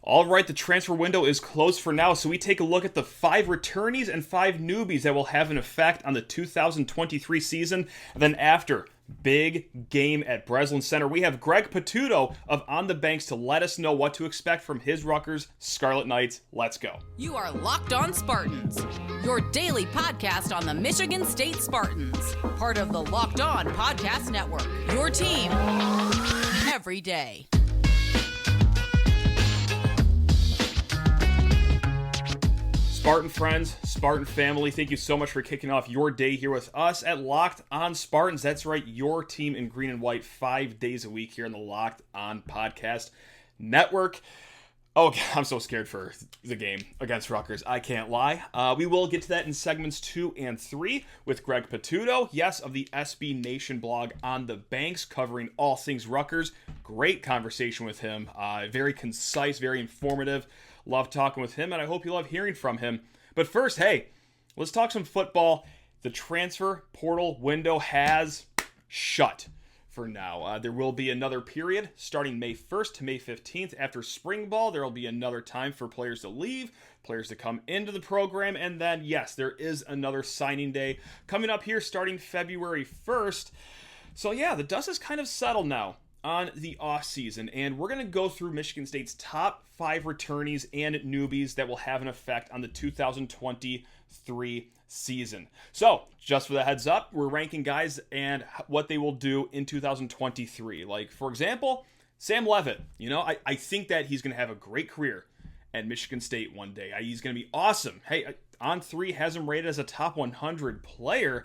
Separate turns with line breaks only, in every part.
All right, the transfer window is closed for now, so we take a look at the 5 returnees and 5 newbies that will have an effect on the 2023 season. And then after, big game at Breslin Center, we have Greg Patuto of On the Banks to let us know what to expect from his Rutgers Scarlet Knights. Let's go.
You are Locked On Spartans, your daily podcast on the Michigan State Spartans, part of the Locked On Podcast Network, your team every day.
Spartan friends, Spartan family, thank you so much for kicking off your day here with us at Locked On Spartans. That's right, your team in green and white 5 days a week here on the Locked On Podcast Network. Oh, I'm so scared for the game against Rutgers. I can't lie. We will get to that in segments 2 and 3 with Greg Patuto, yes, of the SB Nation blog On the Banks, covering all things Rutgers. Great conversation with him. Very concise, very informative. Love talking with him, and I hope you love hearing from him. But first, hey, let's talk some football. The transfer portal window has shut for now. There will be another period starting May 1st to May 15th. After spring ball, there will be another time for players to leave, players to come into the program, and then, yes, there is another signing day coming up here starting February 1st. So, yeah, the dust is kind of settled now on the offseason, and we're going to go through Michigan State's top 5 returnees and newbies that will have an effect on the 2023 season. So, just for the heads up, we're ranking guys and what they will do in 2023. Like, for example, Sam Leavitt. You know, I think that he's going to have a great career at Michigan State one day. He's going to be awesome. Hey, On3 has him rated as a top 100 player.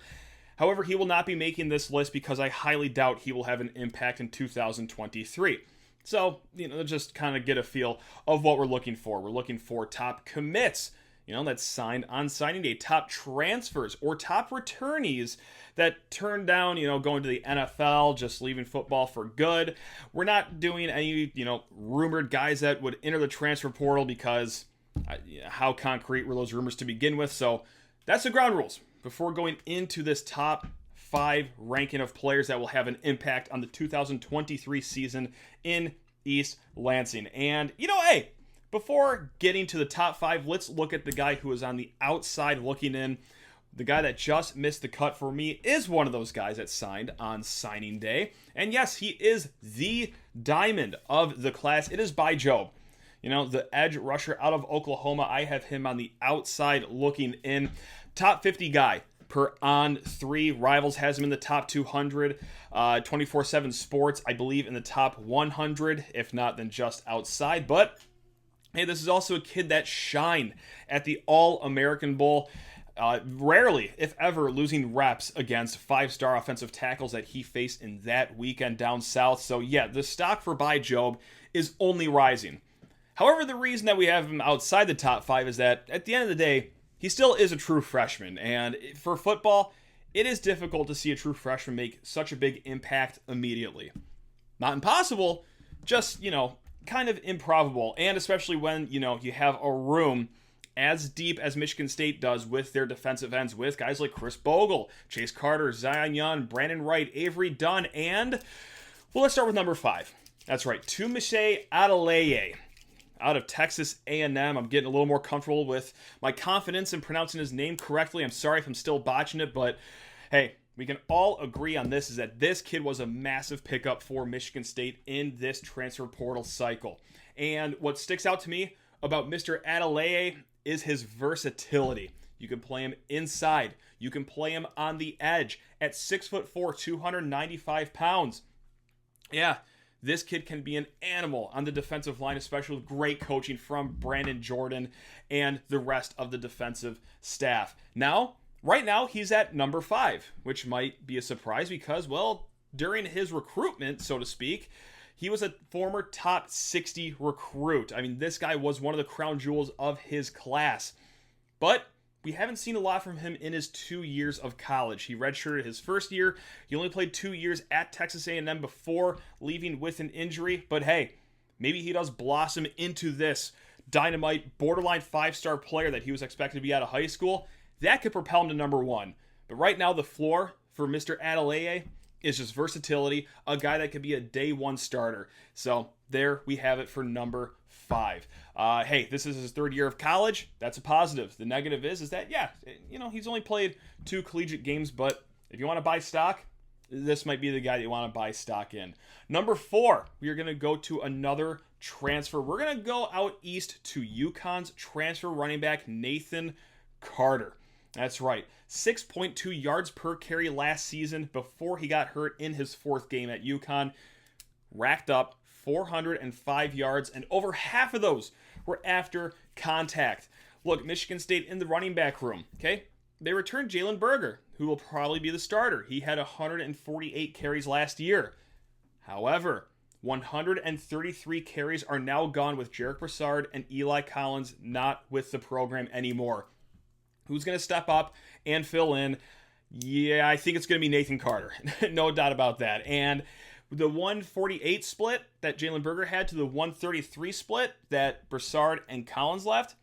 However, he will not be making this list because I highly doubt he will have an impact in 2023. So, just kind of get a feel of what we're looking for. We're looking for top commits, that's signed on signing day, top transfers or top returnees that turned down, going to the NFL, just leaving football for good. We're not doing any, rumored guys that would enter the transfer portal because how concrete were those rumors to begin with? So that's the ground rules before going into this top 5 ranking of players that will have an impact on the 2023 season in East Lansing. And, hey, before getting to the top 5, let's look at the guy who is on the outside looking in. The guy that just missed the cut for me is one of those guys that signed on signing day. And yes, he is the diamond of the class. It is by Job. The edge rusher out of Oklahoma. I have him on the outside looking in. Top 50 guy per On3. Rivals has him in the top 200. 24/7 Sports, I believe, in the top 100. If not, then just outside. But, hey, this is also a kid that shined at the All-American Bowl. Rarely, if ever, losing reps against 5-star offensive tackles that he faced in that weekend down south. So, yeah, the stock for By Job is only rising. However, the reason that we have him outside the top 5 is that, at the end of the day, he still is a true freshman, and for football, it is difficult to see a true freshman make such a big impact immediately. Not impossible, just, kind of improbable, and especially when, you have a room as deep as Michigan State does with their defensive ends, with guys like Chris Bogle, Chase Carter, Zion Young, Brandon Wright, Avery Dunn, and, well, let's start with number 5. That's right, Tumishe Adeleye. Out of Texas A&M. I'm getting a little more comfortable with my confidence in pronouncing his name correctly. I'm sorry if I'm still botching it, but hey, we can all agree on this, is that this kid was a massive pickup for Michigan State in this transfer portal cycle. And what sticks out to me about Mr. Adeleye is his versatility. You can play him inside. You can play him on the edge at 6'4", 295 pounds. Yeah, this kid can be an animal on the defensive line, especially with great coaching from Brandon Jordan and the rest of the defensive staff. Right now, he's at number 5, which might be a surprise because, well, during his recruitment, so to speak, he was a former top 60 recruit. I mean, this guy was one of the crown jewels of his class. But we haven't seen a lot from him in his 2 years of college. He redshirted his first year. He only played 2 years at Texas A&M before leaving with an injury. But hey, maybe he does blossom into this dynamite, borderline 5-star player that he was expected to be out of high school. That could propel him to number 1. But right now, the floor for Mr. Adeleye is just versatility, a guy that could be a day one starter. So there we have it for number 5. Hey, this is his 3rd year of college. That's a positive. The negative is that, yeah, he's only played 2 collegiate games, but if you want to buy stock, this might be the guy that you want to buy stock in. Number 4, we are going to go to another transfer. We're going to go out east to UConn's transfer running back, Nathan Carter. That's right. 6.2 yards per carry last season before he got hurt in his 4th game at UConn. Racked up 405 yards, and over half of those were after contact. Look, Michigan State in the running back room, okay? They returned Jalen Berger, who will probably be the starter. He had 148 carries last year. However, 133 carries are now gone with Jarek Broussard and Eli Collins not with the program anymore. Who's going to step up and fill in? Yeah, I think it's going to be Nathan Carter. No doubt about that. And the 148 split that Jalen Berger had to the 133 split that Broussard and Collins left,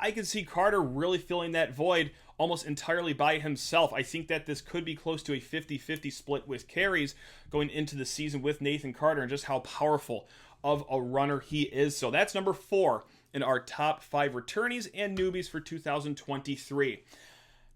I can see Carter really filling that void almost entirely by himself. I think that this could be close to a 50-50 split with carries going into the season with Nathan Carter and just how powerful of a runner he is. So that's number 4 in our top 5 returnees and newbies for 2023.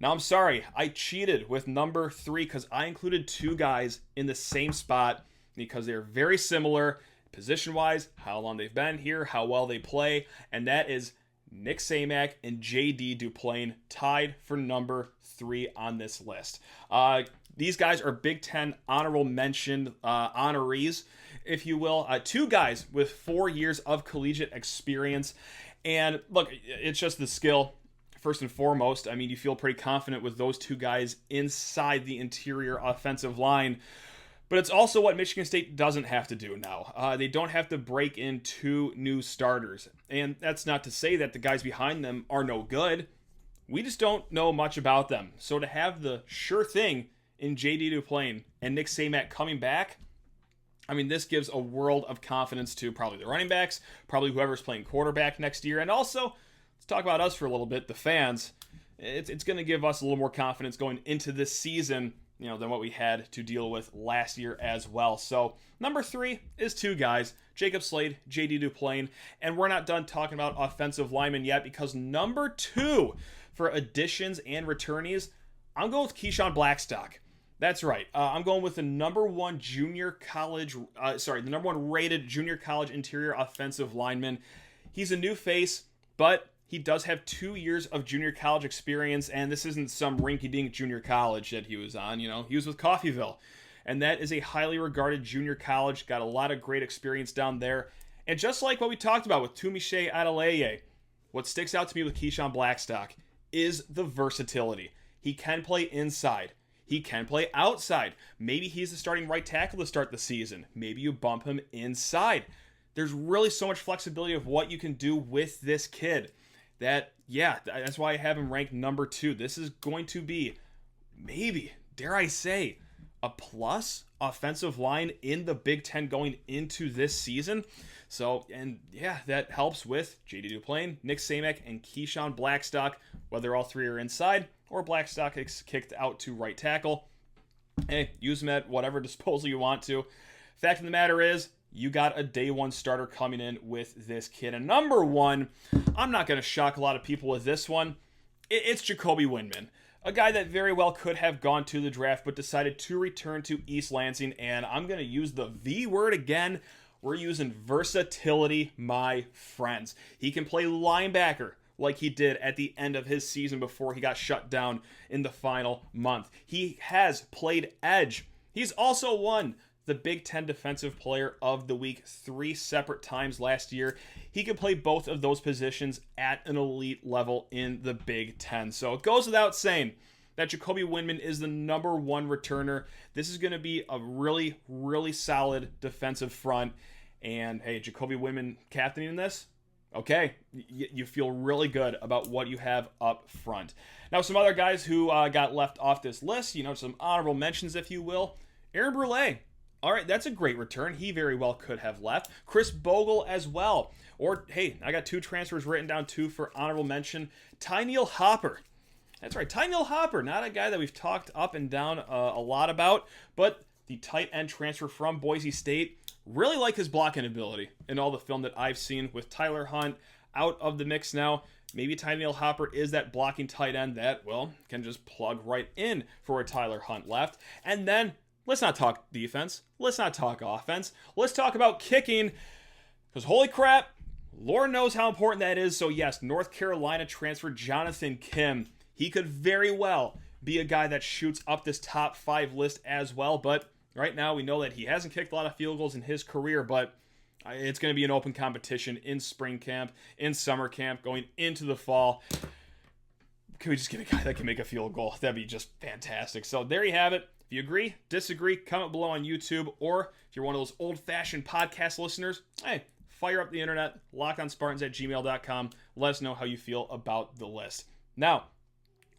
Now, I'm sorry, I cheated with number 3 because I included 2 guys in the same spot because they're very similar position-wise, how long they've been here, how well they play, and that is Nick Samak and J.D. Duplain, tied for number 3 on this list. These guys are Big Ten honorable mention honorees, if you will. 2 guys with 4 years of collegiate experience. And look, it's just the skill. First and foremost, I mean, you feel pretty confident with those 2 guys inside the interior offensive line. But it's also what Michigan State doesn't have to do now. They don't have to break in 2 new starters. And that's not to say that the guys behind them are no good. We just don't know much about them. So to have the sure thing in J.D. Duplain and Nick Samak coming back, I mean, this gives a world of confidence to probably the running backs, probably whoever's playing quarterback next year, and also, let's talk about us for a little bit, the fans. It's going to give us a little more confidence going into this season, than what we had to deal with last year as well. So number 3 is 2 guys, Jacob Slade, J.D. Duplain, and we're not done talking about offensive linemen yet because number 2 for additions and returnees, I'm going with Keyshawn Blackstock. That's right. I'm going with the number 1 the number 1 rated junior college interior offensive lineman. He's a new face, but he does have 2 years of junior college experience, and this isn't some rinky-dink junior college that he was on. He was with Coffeyville, and that is a highly regarded junior college. Got a lot of great experience down there. And just like what we talked about with Tumishe Adeleye, what sticks out to me with Keyshawn Blackstock is the versatility. He can play inside. He can play outside. Maybe he's the starting right tackle to start the season. Maybe you bump him inside. There's really so much flexibility of what you can do with this kid that, that's why I have him ranked number 2. This is going to be maybe, dare I say, a plus offensive line in the Big Ten going into this season. So, that helps with J.D. Duplain, Nick Samak, and Keyshawn Blackstock, whether all 3 are inside or Blackstock is kicked out to right tackle. Hey, use them at whatever disposal you want to. Fact of the matter is, you got a day 1 starter coming in with this kid. And number 1, I'm not going to shock a lot of people with this one. It's Jacoby Windman, a guy that very well could have gone to the draft but decided to return to East Lansing. And I'm going to use the V word again. We're using versatility, my friends. He can play linebacker like he did at the end of his season before he got shut down in the final month. He has played edge. He's also won the Big Ten Defensive Player of the Week 3 separate times last year. He can play both of those positions at an elite level in the Big Ten. So it goes without saying that Jacoby Windman is the number 1 returner. This is going to be a really, really solid defensive front. And hey, Jacoby Windman captaining this, okay, you feel really good about what you have up front. Now, some other guys who got left off this list, some honorable mentions, if you will. Aaron Brule. All right, that's a great return. He very well could have left. Chris Bogle as well. Or, hey, I got 2 transfers written down too for honorable mention. Tyneil Hopper. That's right. Tyneil Hopper, not a guy that we've talked up and down a lot about, but the tight end transfer from Boise State. Really like his blocking ability in all the film that I've seen with Tyler Hunt out of the mix now. Maybe Tyneil Hopper is that blocking tight end that, well, can just plug right in for where Tyler Hunt left. And then, let's not talk defense. Let's not talk offense. Let's talk about kicking, because holy crap, Lord knows how important that is. So yes, North Carolina transfer Jonathan Kim. He could very well be a guy that shoots up this top 5 list as well. But right now, we know that he hasn't kicked a lot of field goals in his career, but it's going to be an open competition in spring camp, in summer camp, going into the fall. Can we just get a guy that can make a field goal? That'd be just fantastic. So there you have it. If you agree, disagree, comment below on YouTube, or if you're one of those old-fashioned podcast listeners, hey, fire up the internet, lockedonspartans@gmail.com. Let us know how you feel about the list. Now,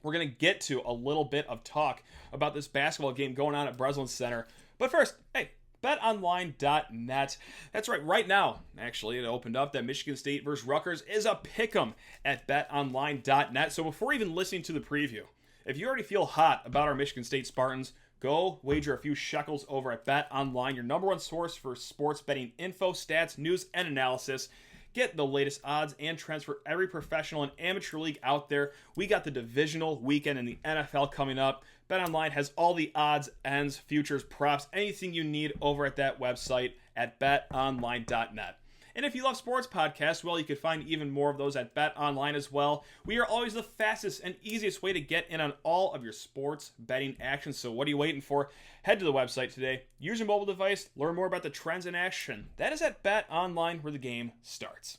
we're going to get to a little bit of talk about this basketball game going on at Breslin Center. But first, hey, BetOnline.net. That's right now, actually, it opened up that Michigan State versus Rutgers is a pick'em at BetOnline.net. So before even listening to the preview, if you already feel hot about our Michigan State Spartans, go wager a few shekels over at BetOnline, your number one source for sports betting info, stats, news, and analysis. Get the latest odds and trends for every professional and amateur league out there. We got the divisional weekend in the NFL coming up. BetOnline has all the odds, ends, futures, props, anything you need over at that website at betonline.net. And if you love sports podcasts, well, you can find even more of those at BetOnline as well. We are always the fastest and easiest way to get in on all of your sports betting action. So what are you waiting for? Head to the website today. Use your mobile device. Learn more about the trends in action. That is at BetOnline, where the game starts.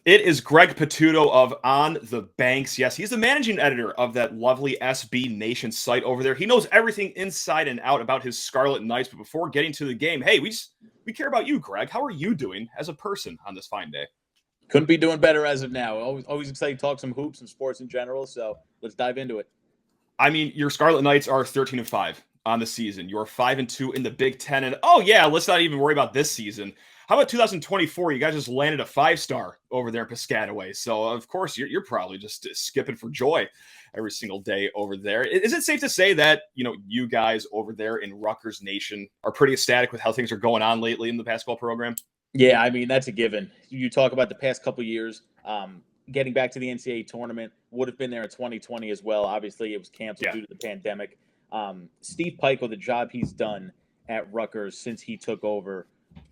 It is Greg Patuto of On the Banks. Yes, he's the managing editor of that lovely SB Nation site over there. He knows everything inside and out about his Scarlet Knights. But before getting to the game, hey, we care about you, Greg. How are you doing as a person on this fine day?
Couldn't be doing better as of now. Always excited to talk some hoops and sports in general. So let's dive into it.
I mean, your Scarlet Knights are 13-5 on the season. You're 5-2 in the Big Ten. And oh yeah, let's not even worry about this season. How about 2024? You guys just landed a 5-star over there in Piscataway. So, of course, you're probably just skipping for joy every single day over there. Is it safe to say that, you guys over there in Rutgers Nation are pretty ecstatic with how things are going on lately in the basketball program?
Yeah, I mean, that's a given. You talk about the past couple of years, getting back to the NCAA tournament, would have been there in 2020 as well. Obviously, it was canceled due to the pandemic. Steve Pikiell, the job he's done at Rutgers since he took over,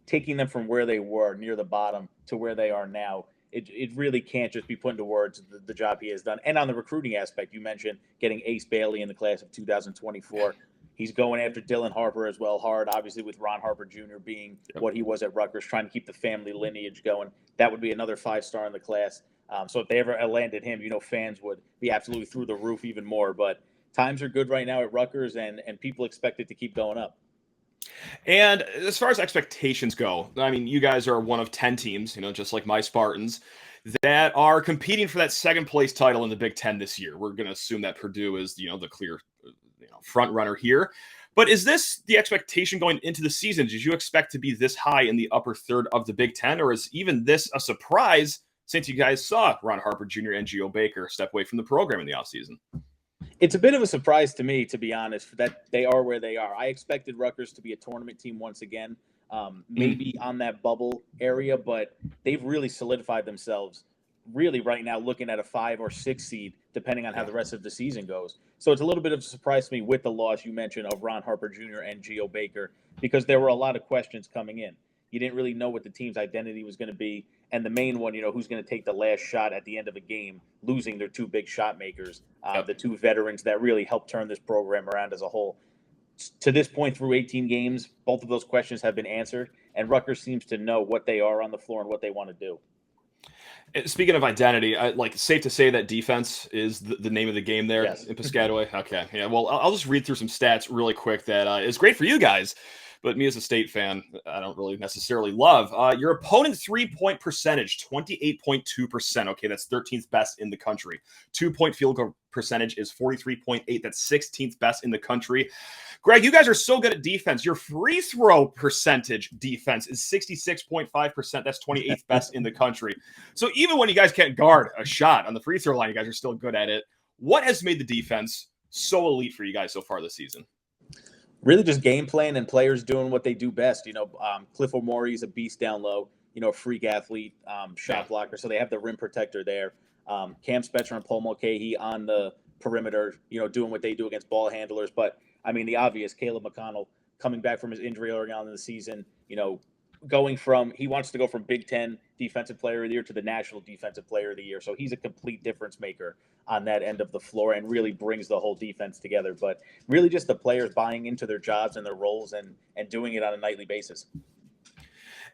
taking them from where they were near the bottom to where they are now, it really can't just be put into words, the job he has done. And on the recruiting aspect, you mentioned getting Ace Bailey in the class of 2024. He's going after Dylan Harper as well hard, obviously with Ron Harper Jr. being what he was at Rutgers, trying to keep the family lineage going. That would be another 5-star in the class. So if they ever landed him, fans would be absolutely through the roof even more. But times are good right now at Rutgers, and people expect it to keep going up.
And as far as expectations go, I mean, you guys are one of 10 teams, just like my Spartans, that are competing for that second place title in the Big Ten this year. We're going to assume that Purdue is, the clear, front runner here. But is this the expectation going into the season? Did you expect to be this high in the upper third of the Big Ten, or is even this a surprise since you guys saw Ron Harper Jr. and Geo Baker step away from the program in the offseason?
It's a bit of a surprise to me, to be honest, that they are where they are. I expected Rutgers to be a tournament team once again, maybe on that bubble area, but they've really solidified themselves really right now looking at a 5 or 6 seed, depending on how the rest of the season goes. So it's a little bit of a surprise to me with the loss you mentioned of Ron Harper Jr. and Geo Baker, because there were a lot of questions coming in. You didn't really know what the team's identity was going to be. And the main one, who's going to take the last shot at the end of a game, losing their 2 big shot makers, the 2 veterans that really helped turn this program around as a whole. To this point, through 18 games, both of those questions have been answered, and Rutgers seems to know what they are on the floor and what they want to do.
Speaking of identity, safe to say that defense is the name of the game there in Piscataway? Okay, yeah, well, I'll just read through some stats really quick that is great for you guys. but me as a State fan, I don't really necessarily love. Your opponent's 3-point percentage, 28.2%. Okay, that's 13th best in the country. 2-point field goal percentage is 43.8. That's 16th best in the country. Greg, you guys are so good at defense. Your free throw percentage defense is 66.5%. That's 28th best in the country. So even when you guys can't guard a shot on the free throw line, you guys are still good at it. What has made the defense so elite for you guys so far this season?
Really just game plan and players doing what they do best. Cliff O'Maury's a beast down low, a freak athlete, shot blocker. So they have the rim protector there. Cam Spencer and Paul Mulcahy on the perimeter, doing what they do against ball handlers. But I mean, the obvious, Caleb McConnell coming back from his injury early on in the season, he wants to go from Big Ten Defensive Player of the Year to the National Defensive Player of the Year. So he's a complete difference maker on that end of the floor and really brings the whole defense together. But really just the players buying into their jobs and their roles and doing it on a nightly basis.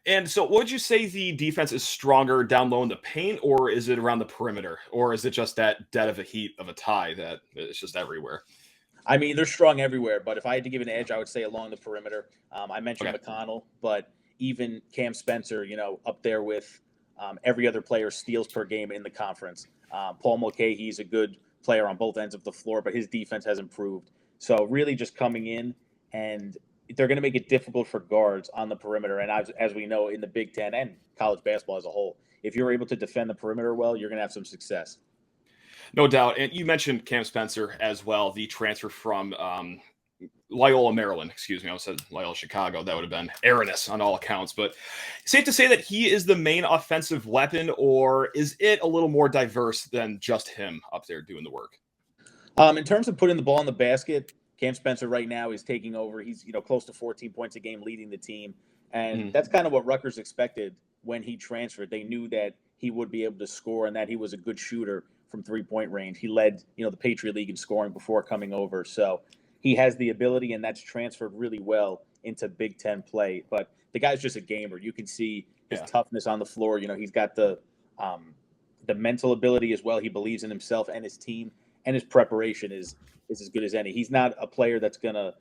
And so would you say the defense is stronger down low in the paint, or is it around the perimeter? Or is it just that dead of a heat of a tie that it's just everywhere?
I mean, they're strong everywhere, but if I had to give an edge, I would say along the perimeter. I mentioned McConnell, but even Cam Spencer, up there with every other player steals per game in the conference. Paul Mulcahy is a good player on both ends of the floor, but his defense has improved. So really just coming in, and they're going to make it difficult for guards on the perimeter. And as we know, in the Big Ten and college basketball as a whole, if you're able to defend the perimeter well, you're going to have some success.
No doubt. And you mentioned Cam Spencer as well, the transfer from Loyola, Maryland. Excuse me. I said Loyola, Chicago. That would have been erroneous on all accounts. But safe to say that he is the main offensive weapon, or is it a little more diverse than just him up there doing the work?
In terms of putting the ball in the basket, Cam Spencer right now is taking over. He's close to 14 points a game, leading the team. And that's kind of what Rutgers expected when he transferred. They knew that he would be able to score and that he was a good shooter from 3-point range. He led, the Patriot League in scoring before coming over. So he has the ability, and that's transferred really well into Big Ten play. But the guy's just a gamer. You can see his toughness on the floor. He's got the mental ability as well. He believes in himself and his team, and his preparation is as good as any. He's not a player that's gonna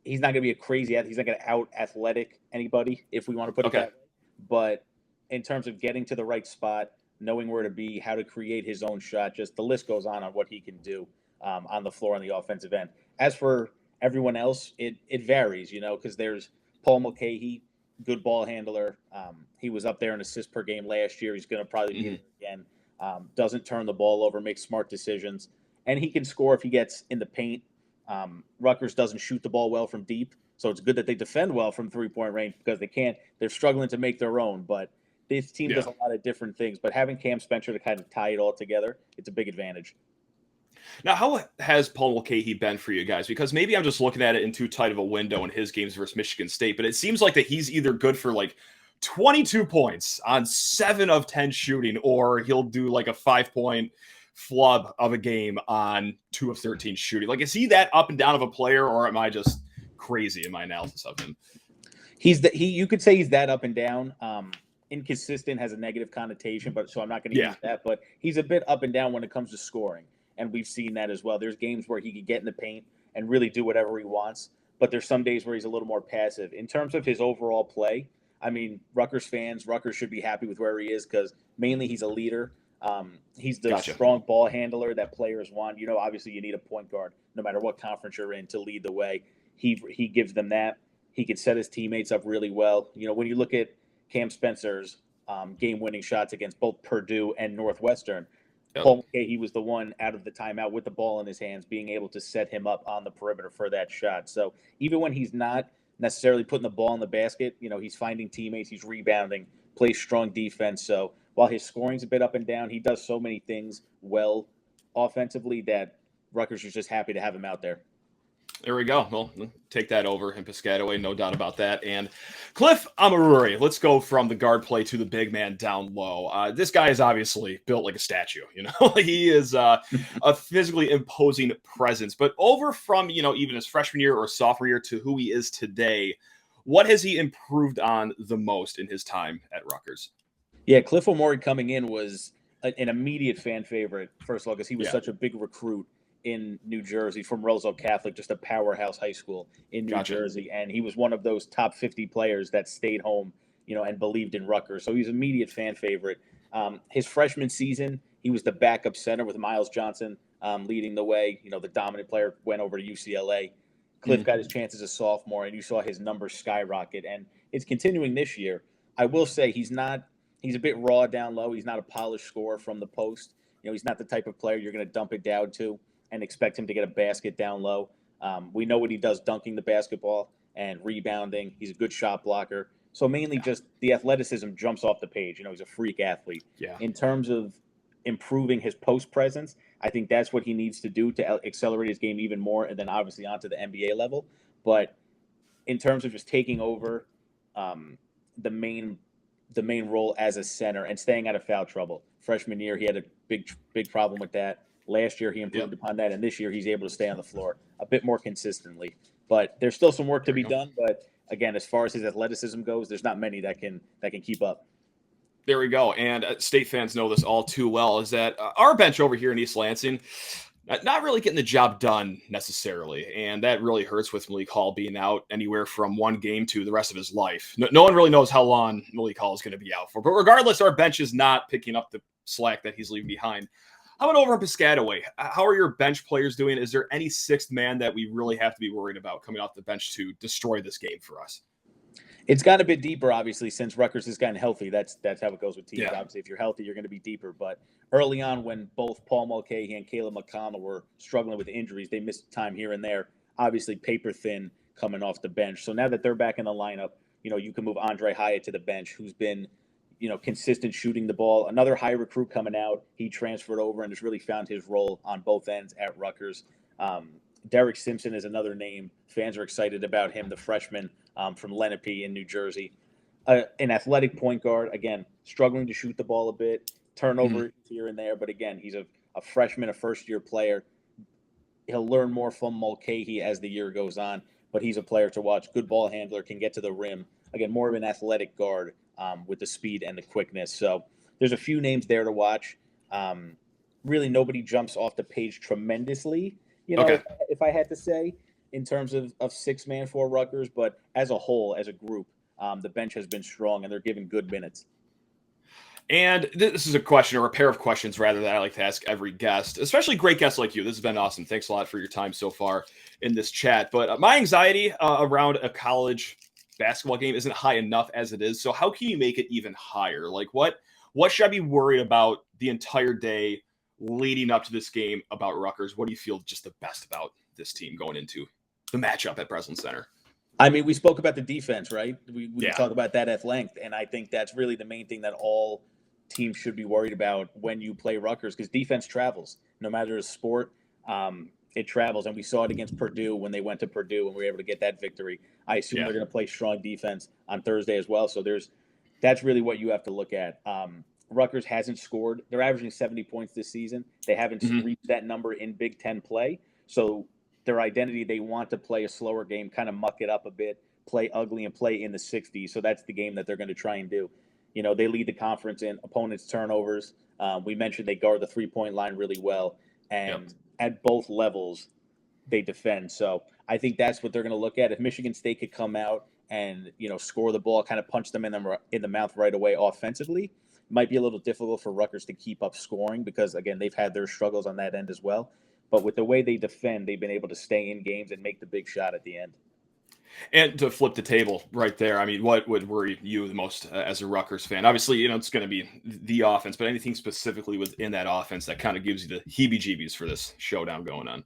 he's not gonna be a crazy athlete. He's not gonna out athletic anybody, if we want to put it that way. But in terms of getting to the right spot, knowing where to be, how to create his own shot, just the list goes on what he can do on the floor on the offensive end. As for everyone else, it varies, because there's Paul Mulcahy, good ball handler. He was up there in assists per game last year. He's going to probably be here again. Doesn't turn the ball over, makes smart decisions, and he can score if he gets in the paint. Rutgers doesn't shoot the ball well from deep, so it's good that they defend well from 3-point range, because they're struggling to make their own, but this team does a lot of different things, but having Cam Spencer to kind of tie it all together, it's a big advantage.
Now, how has Paul Mulcahy been for you guys? Because maybe I'm just looking at it in too tight of a window in his games versus Michigan State, but it seems like that he's either good for like 22 points on 7 of 10 shooting, or he'll do like a 5-point flub of a game on 2 of 13 shooting. Like, is he that up and down of a player, or am I just crazy in my analysis of him?
You could say he's that up and down. Inconsistent has a negative connotation, so I'm not going to use that. But he's a bit up and down when it comes to scoring, and we've seen that as well. There's games where he could get in the paint and really do whatever he wants, but there's some days where he's a little more passive. In terms of his overall play, I mean, Rutgers should be happy with where he is, because mainly he's a leader. He's the strong ball handler that players want. Obviously you need a point guard, no matter what conference you're in, to lead the way. He gives them that. He can set his teammates up really well. When you look at Cam Spencer's game-winning shots against both Purdue and Northwestern, Paul Mulcahy was the one out of the timeout with the ball in his hands, being able to set him up on the perimeter for that shot. So even when he's not necessarily putting the ball in the basket, he's finding teammates, he's rebounding, plays strong defense. So while his scoring's a bit up and down, he does so many things well offensively that Rutgers is just happy to have him out there.
There we go. Well, take that over in Piscataway, no doubt about that. And Cliff Amaruri, let's go from the guard play to the big man down low. This guy is obviously built like a statue. He is a physically imposing presence. But over from, even his freshman year or sophomore year to who he is today, what has he improved on the most in his time at Rutgers?
Yeah, Cliff O'Maury coming in was an immediate fan favorite, first of all, because he was such a big recruit in New Jersey from Roseville Catholic, just a powerhouse high school in New Jersey. And he was one of those top 50 players that stayed home, and believed in Rutgers. So he's an immediate fan favorite. His freshman season, he was the backup center with Miles Johnson leading the way. The dominant player went over to UCLA. Cliff got his chance as a sophomore, and you saw his numbers skyrocket. And it's continuing this year. I will say he's a bit raw down low. He's not a polished scorer from the post. He's not the type of player you're going to dump it down to and expect him to get a basket down low. We know what he does dunking the basketball and rebounding. He's a good shot blocker. So mainly just the athleticism jumps off the page. He's a freak athlete.
Yeah.
In terms of improving his post presence, I think that's what he needs to do to accelerate his game even more, and then obviously onto the NBA level. But in terms of just taking over the main role as a center and staying out of foul trouble, freshman year he had a big problem with that. Last year he improved upon that, and this year he's able to stay on the floor a bit more consistently. But there's still some work to be done. But again, as far as his athleticism goes, there's not many that can keep up.
There we go. And State fans know this all too well, is that our bench over here in East Lansing, not really getting the job done necessarily. And that really hurts with Malik Hall being out anywhere from one game to the rest of his life. No one really knows how long Malik Hall is going to be out for. But regardless, our bench is not picking up the slack that he's leaving behind. How about over in Piscataway? How are your bench players doing? Is there any sixth man that we really have to be worried about coming off the bench to destroy this game for us?
It's gotten a bit deeper, obviously, since Rutgers has gotten healthy. That's how it goes with teams.
Yeah.
Obviously, if you're healthy, you're going to be deeper. But early on, when both Paul Mulcahy and Caleb McConnell were struggling with injuries, they missed time here and there. Obviously, paper thin coming off the bench. So now that they're back in the lineup, you can move Andre Hyatt to the bench, who's been, consistent shooting the ball. Another high recruit coming out. He transferred over and has really found his role on both ends at Rutgers. Derek Simpson is another name. Fans are excited about him, the freshman from Lenape in New Jersey. An athletic point guard, again, struggling to shoot the ball a bit, turnover here and there. But again, he's a freshman, a first-year player. He'll learn more from Mulcahy as the year goes on, but he's a player to watch. Good ball handler, can get to the rim. Again, more of an athletic guard with the speed and the quickness. So there's a few names there to watch. Really, nobody jumps off the page tremendously, if I had to say, in terms of six-man for Rutgers. But as a whole, as a group, the bench has been strong, and they're giving good minutes.
And this is a question, or a pair of questions, rather, that I like to ask every guest, especially great guests like you. This has been awesome. Thanks a lot for your time so far in this chat. But my anxiety around a college basketball game isn't high enough as it is. So how can you make it even higher? Like, what should I be worried about the entire day leading up to this game about Rutgers? What do you feel just the best about this team going into the matchup at Breslin Center?
I mean, we spoke about the defense, right? We talk about that at length, and I think that's really the main thing that all teams should be worried about when you play Rutgers, because defense travels. No matter the sport, it travels, and we saw it against Purdue when they went to Purdue and we were able to get that victory. I assume they're going to play strong defense on Thursday as well, so that's really what you have to look at. Rutgers hasn't scored. They're averaging 70 points this season. They haven't reached that number in Big Ten play, so their identity, they want to play a slower game, kind of muck it up a bit, play ugly, and play in the 60s. So that's the game that they're going to try and do. They lead the conference in opponents' turnovers. We mentioned they guard the three-point line really well. And at both levels, they defend. So I think that's what they're going to look at. If Michigan State could come out and, score the ball, kind of punch them in the mouth right away offensively, it might be a little difficult for Rutgers to keep up scoring because, again, they've had their struggles on that end as well. But with the way they defend, they've been able to stay in games and make the big shot at the end.
And to flip the table right there, I mean, what would worry you the most as a Rutgers fan? Obviously, it's going to be the offense, but anything specifically within that offense that kind of gives you the heebie-jeebies for this showdown going on?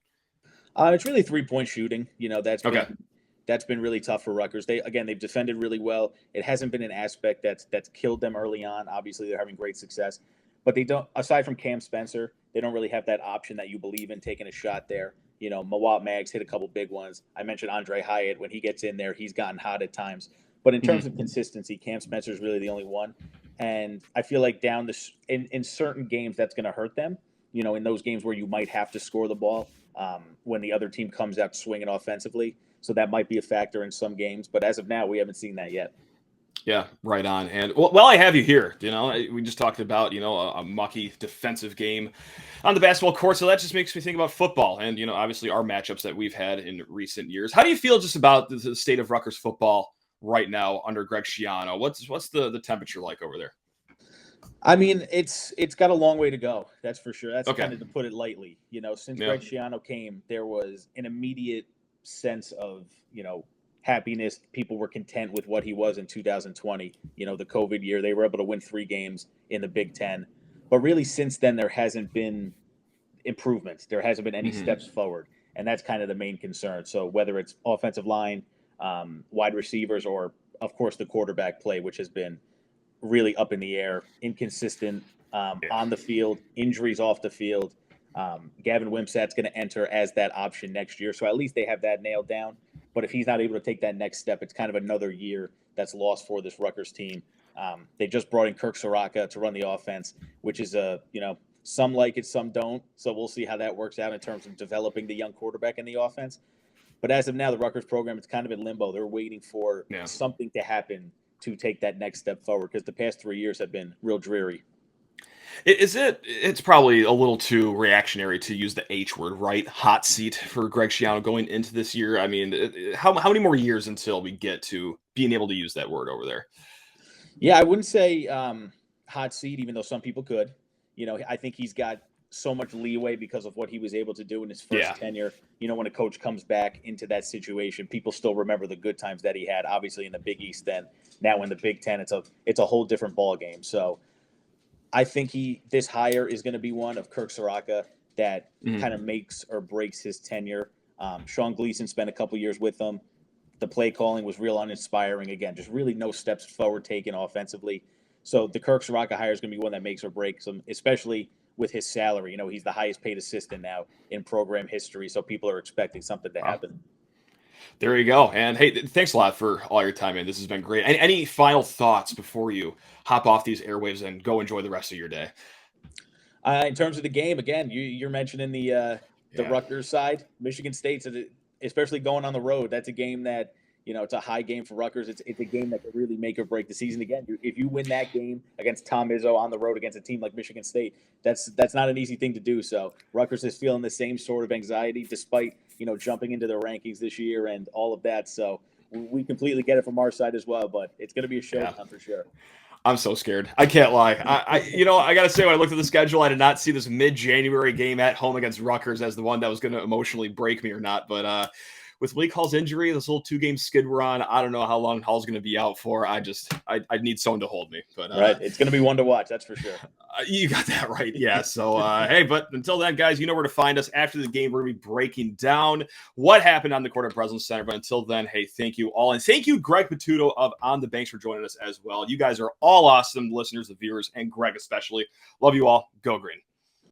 It's really three-point shooting. That's been really tough for Rutgers. They've defended really well. It hasn't been an aspect that's killed them early on. Obviously, they're having great success. But they don't, aside from Cam Spencer, they don't really have that option that you believe in taking a shot there. Mawat Maggs hit a couple big ones. I mentioned Andre Hyatt. When he gets in there, he's gotten hot at times. But in terms of consistency, Cam Spencer is really the only one. And I feel like in certain games, that's going to hurt them. In those games where you might have to score the ball when the other team comes out swinging offensively. So that might be a factor in some games. But as of now, we haven't seen that yet.
Yeah, right on. And well, I have you here. We just talked about a mucky defensive game on the basketball court, so that just makes me think about football and obviously our matchups that we've had in recent years. How do you feel just about the state of Rutgers football right now under Greg Schiano? What's the temperature like over there?
I mean, it's got a long way to go. That's for sure. That's
Okay.
kind of to put it lightly. Since
Yeah.
Greg Schiano came, there was an immediate sense of happiness. People were content with what he was in 2020. The COVID year, they were able to win 3 games in the Big Ten. But really, since then, there hasn't been improvements. There hasn't been any steps forward, and that's kind of the main concern. So whether it's offensive line, wide receivers, or of course the quarterback play, which has been really up in the air, inconsistent on the field, injuries off the field. Gavin Wimsatt's going to enter as that option next year, so at least they have that nailed down. But if he's not able to take that next step, it's kind of another year that's lost for this Rutgers team. They just brought in Kirk Soraka to run the offense, which is some like it, some don't. So we'll see how that works out in terms of developing the young quarterback in the offense. But as of now, the Rutgers program is kind of in limbo. They're waiting for something to happen to take that next step forward because the past 3 years have been real dreary.
It's probably a little too reactionary to use the H word, right? Hot seat for Greg Schiano going into this year. I mean, how many more years until we get to being able to use that word over there?
Yeah, I wouldn't say hot seat, even though some people could. I think he's got so much leeway because of what he was able to do in his first tenure. When a coach comes back into that situation, people still remember the good times that he had, obviously in the Big East. Then now in the Big Ten, it's a whole different ball game. So I think this hire is going to be one of Kirk Soraka that kind of makes or breaks his tenure. Sean Gleason spent a couple years with him. The play calling was real uninspiring. Again, just really no steps forward taken offensively. So the Kirk Soraka hire is going to be one that makes or breaks him, especially with his salary. He's the highest paid assistant now in program history, so people are expecting something to happen.
There you go. And hey, thanks a lot for all your time, man. This has been great. Any final thoughts before you hop off these airwaves and go enjoy the rest of your day?
In terms of the game, again, you're mentioning the Rutgers side. Michigan State's, especially going on the road, that's a game that, it's a high game for Rutgers. It's a game that could really make or break the season. Again, if you win that game against Tom Izzo on the road against a team like Michigan State, that's not an easy thing to do. So Rutgers is feeling the same sort of anxiety despite, jumping into the rankings this year and all of that. So we completely get it from our side as well, but it's going to be a showdown for sure.
I'm so scared. I can't lie. I got to say, when I looked at the schedule, I did not see this mid-January game at home against Rutgers as the one that was going to emotionally break me or not. But with Malik Hall's injury, this little 2-game skid we're on, I don't know how long Hall's going to be out for. I need someone to hold me. But
right, it's going to be one to watch. That's for sure.
You got that right. Yeah. So, hey, but until then, guys, you know where to find us. After the game, we're going to be breaking down what happened on the court at Breslin Center. But until then, hey, thank you all. And thank you, Greg Patuto of On the Banks, for joining us as well. You guys are all awesome listeners, the viewers, and Greg especially. Love you all. Go Green.